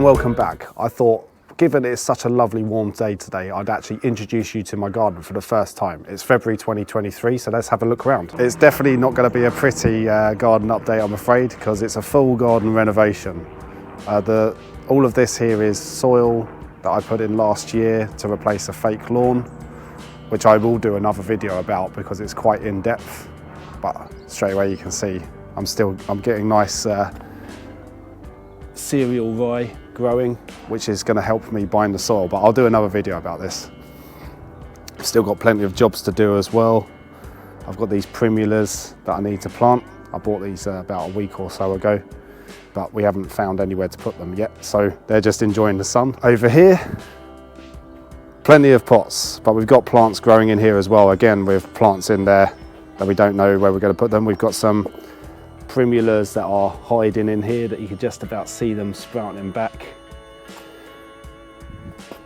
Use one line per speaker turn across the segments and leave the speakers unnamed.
and welcome back. I thought, given it's such a lovely warm day today, I'd actually introduce you to my garden for the first time. It's February 2023, so let's have a look around. It's definitely not going to be a pretty garden update, I'm afraid, because it's a full garden renovation. All of this here is soil that I put in last year to replace a fake lawn, which I will do another video about because it's quite in-depth. But straight away you can see I'm getting nice cereal rye growing, which is going to help me bind the soil, but I'll do another video about this. Still got plenty of jobs to do as well. I've got these primulas that I need to plant. I bought these about a week or so ago, but we haven't found anywhere to put them yet, so they're just enjoying the sun. Over here, plenty of pots, but we've got plants growing in here as well, again with plants in there that we don't know where we're going to put them. We've got some primulas that are hiding in here that you can just about see them sprouting back.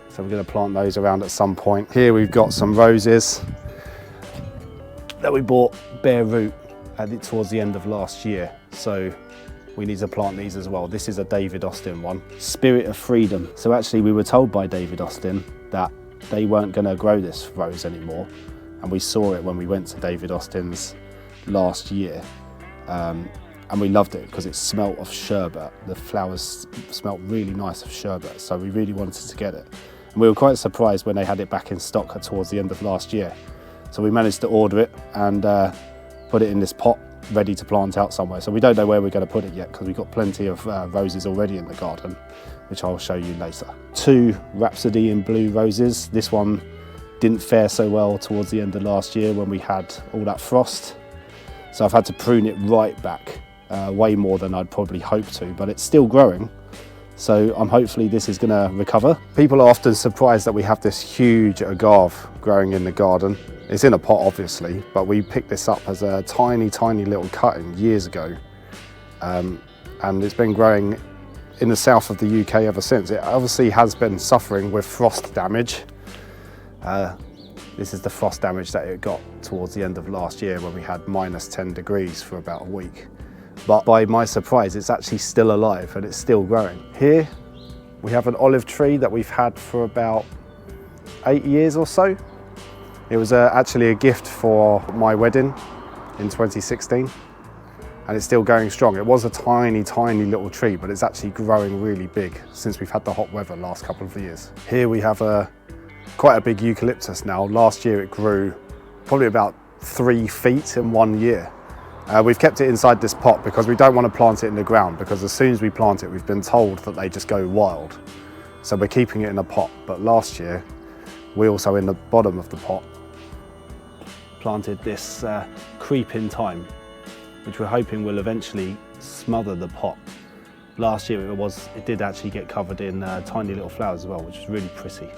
So we're going to plant those around at some point. Here we've got some roses that we bought bare root towards the end of last year. So we need to plant these as well. This is a David Austin one, Spirit of Freedom. So actually we were told by David Austin that they weren't going to grow this rose anymore. And we saw it when we went to David Austin's last year. And we loved it because it smelt of sherbet. The flowers smelt really nice of sherbet, so we really wanted to get it. And we were quite surprised when they had it back in stock towards the end of last year. So we managed to order it and put it in this pot ready to plant out somewhere. So we don't know where we're going to put it yet because we've got plenty of roses already in the garden, which I'll show you later. 2 Rhapsody in Blue roses. This one didn't fare so well towards the end of last year when we had all that frost. So I've had to prune it right back, way more than I'd probably hoped to, but it's still growing. So hopefully this is gonna recover. People are often surprised that we have this huge agave growing in the garden. It's in a pot obviously, but we picked this up as a tiny, tiny little cutting years ago. And it's been growing in the south of the UK ever since. It obviously has been suffering with frost damage. This is the frost damage that it got towards the end of last year when we had -10 degrees for about a week. But by my surprise, it's actually still alive and it's still growing. Here, we have an olive tree that we've had for about 8 years or so. It was actually a gift for my wedding in 2016, and it's still going strong. It was a tiny, tiny little tree, but it's actually growing really big since we've had the hot weather last couple of years. Here we have quite a big eucalyptus now. Last year it grew probably about 3 feet in 1 year. We've kept it inside this pot because we don't want to plant it in the ground, because as soon as we plant it, we've been told that they just go wild. So we're keeping it in a pot. But last year, we also, in the bottom of the pot, planted this Creeping Thyme, which we're hoping will eventually smother the pot. Last year it did actually get covered in tiny little flowers as well, which is really pretty.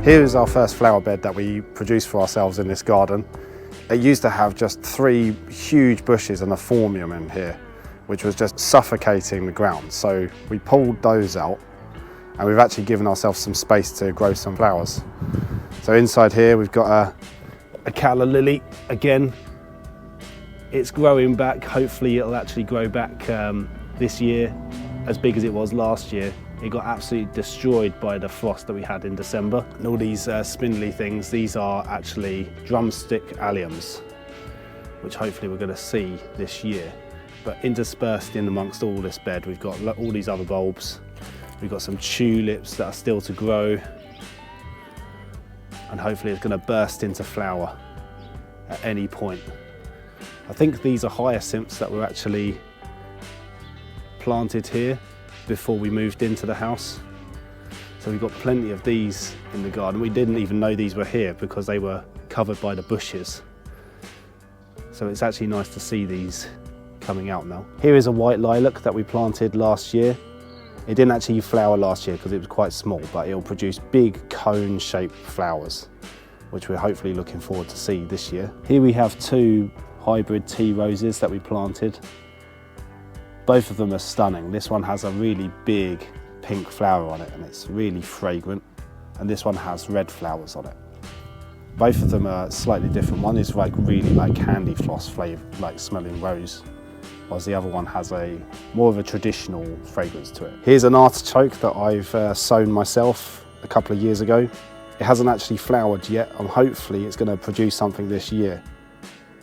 Here's our first flower bed that we produced for ourselves in this garden. It used to have just 3 huge bushes and a Phormium in here, which was just suffocating the ground. So we pulled those out and we've actually given ourselves some space to grow some flowers. So inside here we've got a calla lily. Again, it's growing back. Hopefully it'll actually grow back this year as big as it was last year. It got absolutely destroyed by the frost that we had in December. And all these spindly things, these are actually drumstick alliums, which hopefully we're going to see this year. But interspersed in amongst all this bed, we've got all these other bulbs. We've got some tulips that are still to grow. And hopefully it's going to burst into flower at any point. I think these are hyacinths that were actually planted here before we moved into the house. So we've got plenty of these in the garden. We didn't even know these were here because they were covered by the bushes. So it's actually nice to see these coming out now. Here is a white lilac that we planted last year. It didn't actually flower last year because it was quite small, but it'll produce big cone-shaped flowers, which we're hopefully looking forward to see this year. Here we have 2 hybrid tea roses that we planted. Both of them are stunning. This one has a really big pink flower on it and it's really fragrant. And this one has red flowers on it. Both of them are slightly different. One is like really like candy floss flavour, like smelling rose, whereas the other one has a more of a traditional fragrance to it. Here's an artichoke that I've sown myself a couple of years ago. It hasn't actually flowered yet, and hopefully it's going to produce something this year.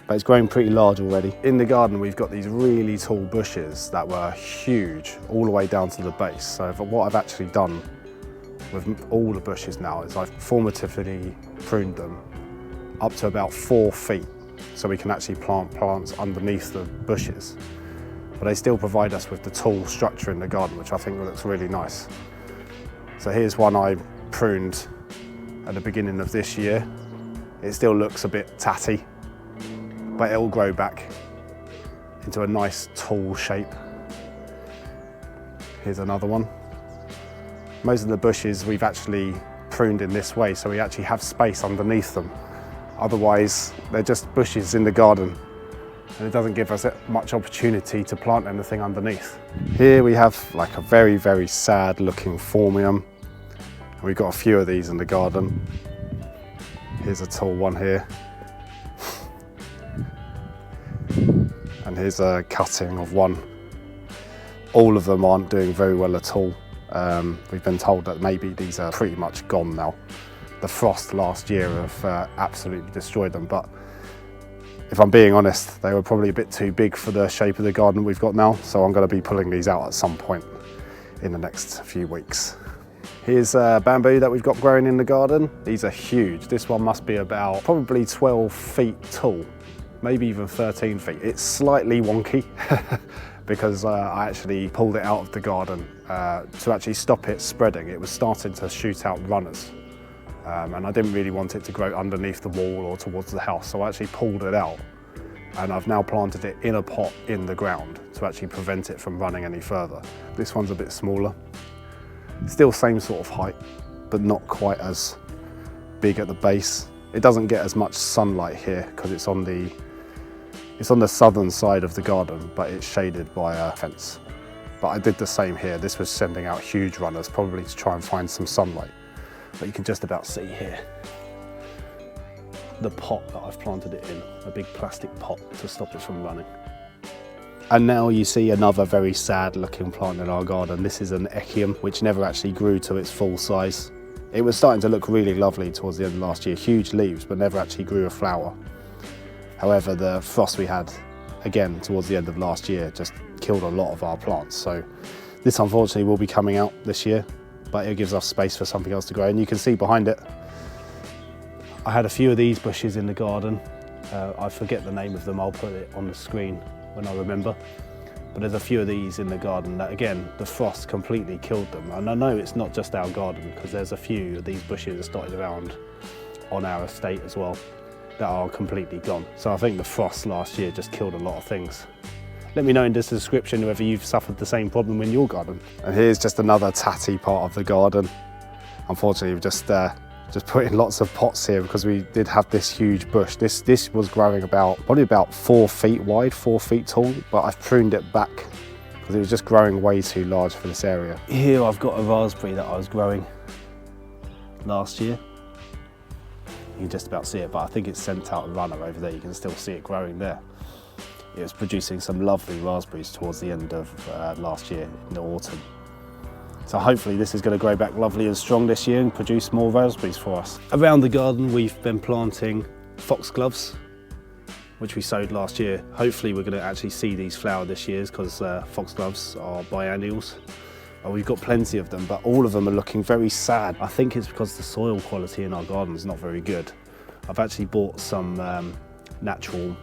But it's growing pretty large already. In the garden we've got these really tall bushes that were huge all the way down to the base. So what I've actually done with all the bushes now is I've formatively pruned them up to about 4 feet so we can actually plant plants underneath the bushes. But they still provide us with the tall structure in the garden, which I think looks really nice. So here's one I pruned at the beginning of this year. It still looks a bit tatty, but it'll grow back into a nice tall shape. Here's another one. Most of the bushes we've actually pruned in this way, so we actually have space underneath them. Otherwise, they're just bushes in the garden, and it doesn't give us much opportunity to plant anything underneath. Here we have like a very, very sad looking Phormium. We've got a few of these in the garden. Here's a tall one here. And here's a cutting of one. All of them aren't doing very well at all. We've been told that maybe these are pretty much gone now. The frost last year have absolutely destroyed them, but if I'm being honest, they were probably a bit too big for the shape of the garden we've got now, so I'm going to be pulling these out at some point in the next few weeks. Here's bamboo that we've got growing in the garden. These are huge. This one must be about probably 12 feet tall, maybe even 13 feet. It's slightly wonky because I actually pulled it out of the garden to actually stop it spreading. It was starting to shoot out runners, and I didn't really want it to grow underneath the wall or towards the house, so I actually pulled it out, and I've now planted it in a pot in the ground to actually prevent it from running any further. This one's a bit smaller. Still same sort of height, but not quite as big at the base. It doesn't get as much sunlight here because it's on the southern side of the garden, but it's shaded by a fence. But I did the same here. This was sending out huge runners, probably to try and find some sunlight. But you can just about see here the pot that I've planted it in, a big plastic pot to stop it from running. And now you see another very sad looking plant in our garden. This is an Echium, which never actually grew to its full size. It was starting to look really lovely towards the end of last year, huge leaves, but never actually grew a flower. However, the frost we had, again, towards the end of last year, just killed a lot of our plants. So this unfortunately will be coming out this year, but it gives us space for something else to grow. And you can see behind it, I had a few of these bushes in the garden. I forget the name of them, I'll put it on the screen when I remember. But there's a few of these in the garden that, again, the frost completely killed them. And I know it's not just our garden, because there's a few of these bushes that started around on our estate as well that are completely gone. So I think the frost last year just killed a lot of things. Let me know in the description whether you've suffered the same problem in your garden. And here's just another tatty part of the garden. Unfortunately, we've just put in lots of pots here because we did have this huge bush. This was growing probably about 4 feet wide, 4 feet tall, but I've pruned it back because it was just growing way too large for this area. Here I've got a raspberry that I was growing last year. You can just about see it, but I think it's sent out a runner over there. You can still see it growing there. It was producing some lovely raspberries towards the end of last year in the autumn. So hopefully this is going to grow back lovely and strong this year and produce more raspberries for us. Around the garden we've been planting foxgloves, which we sowed last year. Hopefully we're going to actually see these flower this year because foxgloves are biennials. We've got plenty of them, but all of them are looking very sad. I think it's because the soil quality in our garden is not very good. I've actually bought some natural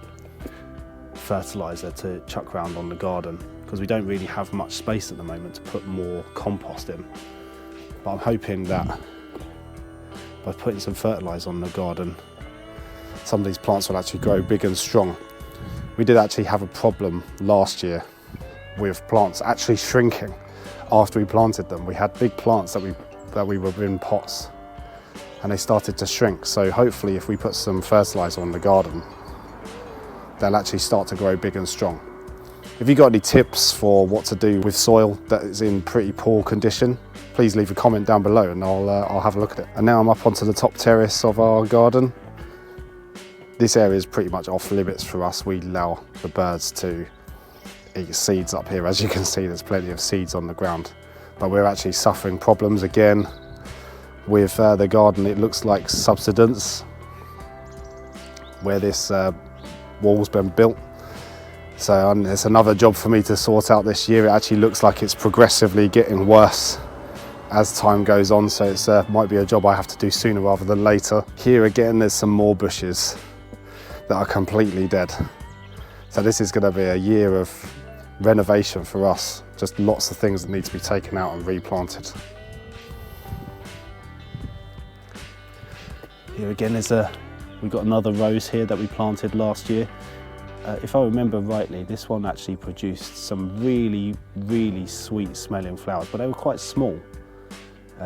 fertiliser to chuck around on the garden because we don't really have much space at the moment to put more compost in. But I'm hoping that by putting some fertiliser on the garden, some of these plants will actually grow big and strong. We did actually have a problem last year with plants actually shrinking after we planted them. We had big plants that we were in pots and they started to shrink. So hopefully if we put some fertiliser on the garden, they'll actually start to grow big and strong. If you've got any tips for what to do with soil that is in pretty poor condition, please leave a comment down below and I'll have a look at it. And now I'm up onto the top terrace of our garden. This area is pretty much off limits for us. We allow the birds to eat seeds up here. As you can see, there's plenty of seeds on the ground, but we're actually suffering problems again with the garden. It looks like subsidence where this wall's been built. So it's another job for me to sort out this year. It actually looks like it's progressively getting worse as time goes on, so it might be a job I have to do sooner rather than later. Here again, there's some more bushes that are completely dead. So this is going to be a year of renovation for us. Just lots of things that need to be taken out and replanted. Here again we've got another rose here that we planted last year. If I remember rightly, this one actually produced some really, really sweet smelling flowers, but they were quite small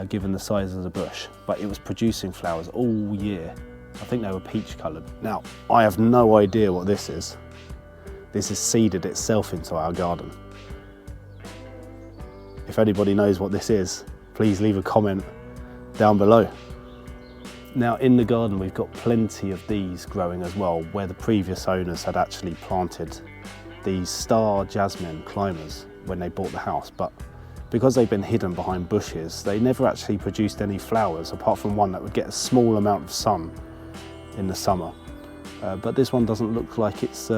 given the size of the bush, but it was producing flowers all year. I think they were peach coloured. Now, I have no idea what this is. This has seeded itself into our garden. If anybody knows what this is, please leave a comment down below. Now in the garden we've got plenty of these growing as well, where the previous owners had actually planted these star jasmine climbers when they bought the house, but because they've been hidden behind bushes, they never actually produced any flowers apart from one that would get a small amount of sun in the summer. But this one doesn't look like it's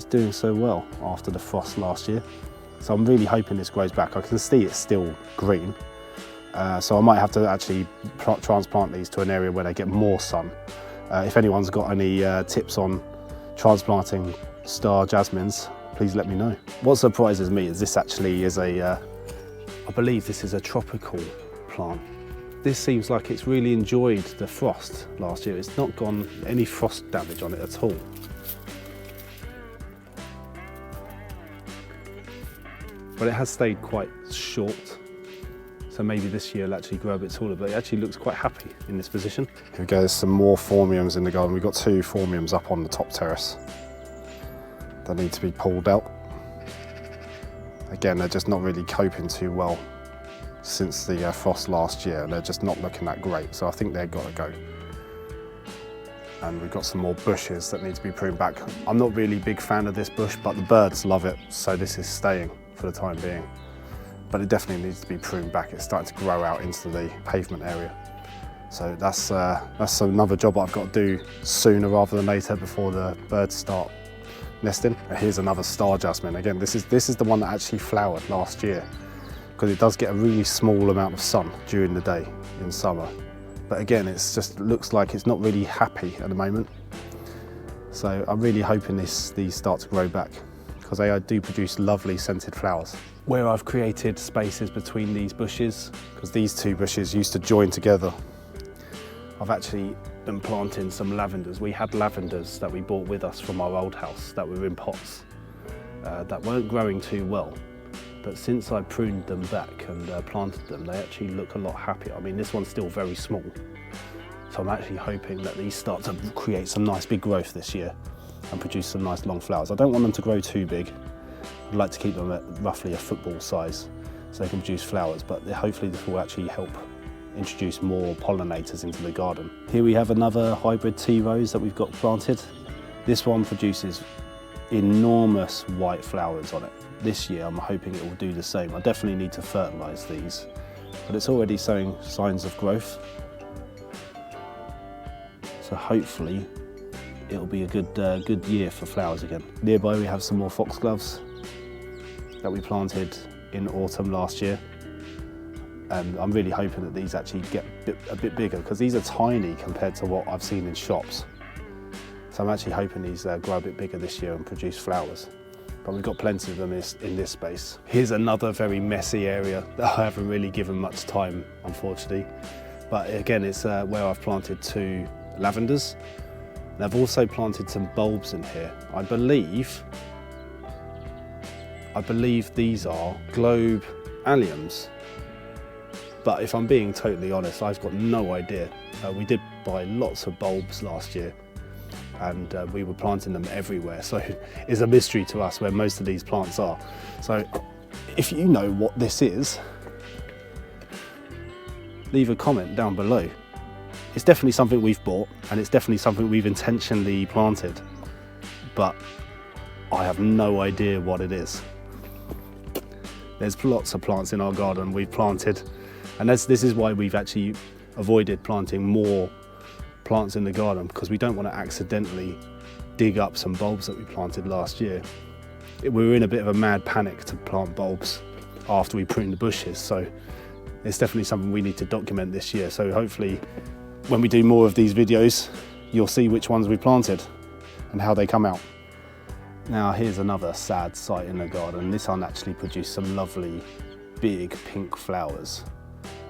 doing so well after the frost last year. So I'm really hoping this grows back. I can see it's still green. So I might have to actually transplant these to an area where they get more sun. If anyone's got any tips on transplanting star jasmines, please let me know. What surprises me is this actually is I believe this is a tropical plant. This seems like it's really enjoyed the frost last year. It's not gone any frost damage on it at all. But it has stayed quite short. So maybe this year it'll actually grow a bit taller, but it actually looks quite happy in this position. Here we go, there's some more Phormiums in the garden. We've got 2 Phormiums up on the top terrace that need to be pulled out. Again, they're just not really coping too well since the frost last year. They're just not looking that great, so I think they've got to go. And we've got some more bushes that need to be pruned back. I'm not really a big fan of this bush, but the birds love it, so this is staying for the time being. But it definitely needs to be pruned back. It's starting to grow out into the pavement area. So that's another job I've got to do sooner rather than later before the birds start nesting. Here's another star jasmine. Again, this is the one that actually flowered last year, because it does get a really small amount of sun during the day in summer. But again, it's just looks like it's not really happy at the moment. So I'm really hoping these start to grow back, because they do produce lovely scented flowers. Where I've created spaces between these bushes, because these 2 bushes used to join together, I've actually been planting some lavenders. We had lavenders that we brought with us from our old house that were in pots that weren't growing too well. But since I pruned them back and planted them, they actually look a lot happier. I mean, this one's still very small. So I'm actually hoping that these start to create some nice big growth this year and produce some nice long flowers. I don't want them to grow too big. I'd like to keep them at roughly a football size so they can produce flowers, but hopefully this will actually help introduce more pollinators into the garden. Here we have another hybrid tea rose that we've got planted. This one produces enormous white flowers on it. This year I'm hoping it will do the same. I definitely need to fertilise these, but it's already showing signs of growth. So hopefully it'll be a good year for flowers again. Nearby we have some more foxgloves that we planted in autumn last year. And I'm really hoping that these actually get a bit bigger, because these are tiny compared to what I've seen in shops. So I'm actually hoping these grow a bit bigger this year and produce flowers. But we've got plenty of them in this space. Here's another very messy area that I haven't really given much time, unfortunately. But again, it's where I've planted 2 lavenders. And I've also planted some bulbs in here. I believe these are globe alliums. But if I'm being totally honest, I've got no idea. We did buy lots of bulbs last year, and we were planting them everywhere. So it's a mystery to us where most of these plants are. So if you know what this is, leave a comment down below. it's definitely something we've bought, and it's definitely something we've intentionally planted, but I have no idea what it is. There's lots of plants in our garden we've planted, and this is why we've actually avoided planting more plants in the garden, because we don't want to accidentally dig up some bulbs that we planted last year. We were in a bit of a mad panic to plant bulbs after we pruned the bushes, so it's definitely something we need to document this year. So hopefully when we do more of these videos, you'll see which ones we planted and how they come out. Now here's another sad sight in the garden. This one actually produced some lovely big pink flowers,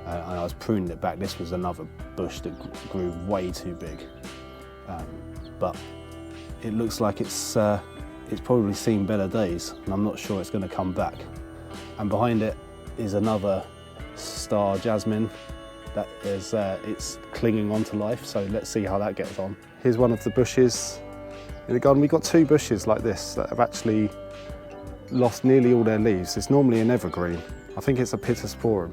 and I was pruning it back. This was another bush that grew way too big, but it looks like it's probably seen better days, and I'm not sure it's going to come back. And behind it is another star jasmine that is it's clinging on to life, so let's see how that gets on. Here's one of the bushes in the garden. We've got two bushes like this that have actually lost nearly all their leaves. It's normally an evergreen. I think it's a pittosporum.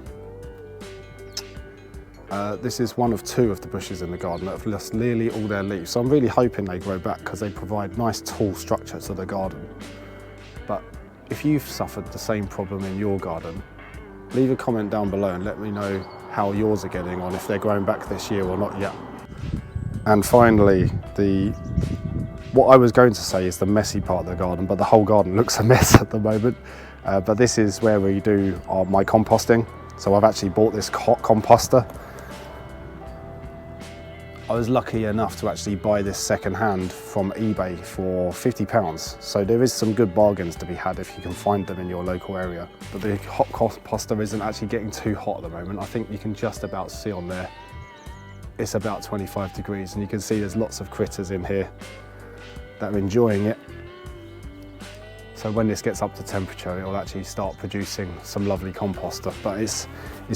This is one of two of the bushes in the garden that have lost nearly all their leaves. So I'm really hoping they grow back, because they provide nice tall structure to the garden. But if you've suffered the same problem in your garden, leave a comment down below and let me know how yours are getting on, if they're growing back this year or not yet. And finally, what I was going to say is the messy part of the garden, but the whole garden looks a mess at the moment. But this is where we do my composting. So I've actually bought this hot composter. I was lucky enough to actually buy this second-hand from eBay for £50. So there is some good bargains to be had if you can find them in your local area. But the hot composter isn't actually getting too hot at the moment. I think you can just about see on there, it's about 25 degrees, and you can see there's lots of critters in here that are enjoying it. So when this gets up to temperature, it'll actually start producing some lovely compost stuff. But it's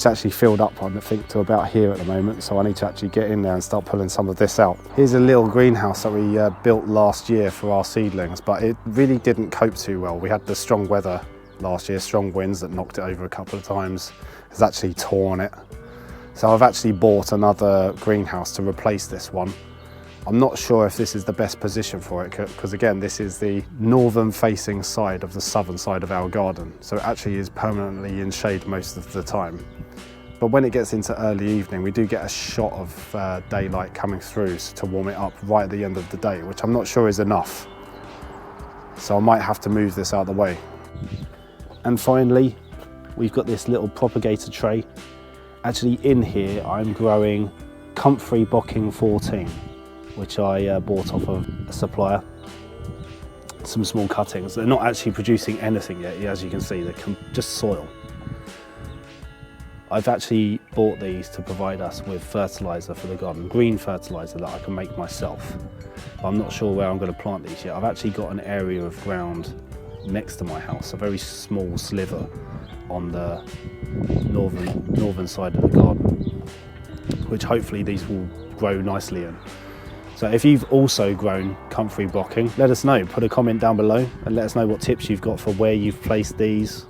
actually filled up, I think, to about here at the moment. So I need to actually get in there and start pulling some of this out. Here's a little greenhouse that we built last year for our seedlings, but it really didn't cope too well. We had the strong weather last year, strong winds that knocked it over a couple of times. It's actually torn it. So I've actually bought another greenhouse to replace this one. I'm not sure if this is the best position for it, because again, this is the northern facing side of the southern side of our garden. So it actually is permanently in shade most of the time. But when it gets into early evening, we do get a shot of daylight coming through to warm it up right at the end of the day, which I'm not sure is enough. So I might have to move this out of the way. And finally, we've got this little propagator tray. Actually in here, I'm growing Comfrey Bocking 14. Which I bought off of a supplier. Some small cuttings. They're not actually producing anything yet, as you can see, they're just soil. I've actually bought these to provide us with fertiliser for the garden, green fertiliser that I can make myself. But I'm not sure where I'm going to plant these yet. I've actually got an area of ground next to my house, a very small sliver on the northern side of the garden, which hopefully these will grow nicely in. So if you've also grown Comfrey Bocking, let us know. Put a comment down below and let us know what tips you've got for where you've placed these,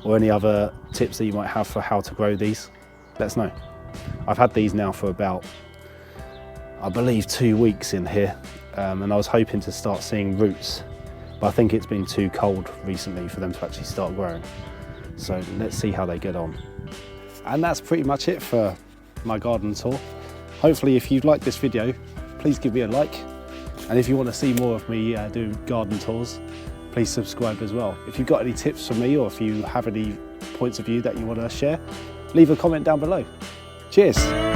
or any other tips that you might have for how to grow these. Let us know. I've had these now for about, I believe, 2 weeks in here, and I was hoping to start seeing roots, but I think it's been too cold recently for them to actually start growing. So let's see how they get on. And that's pretty much it for my garden tour. Hopefully if you've liked this video, please give me a like, and if you want to see more of me do garden tours, please subscribe as well. If you've got any tips for me, or if you have any points of view that you want to share, leave a comment down below. Cheers!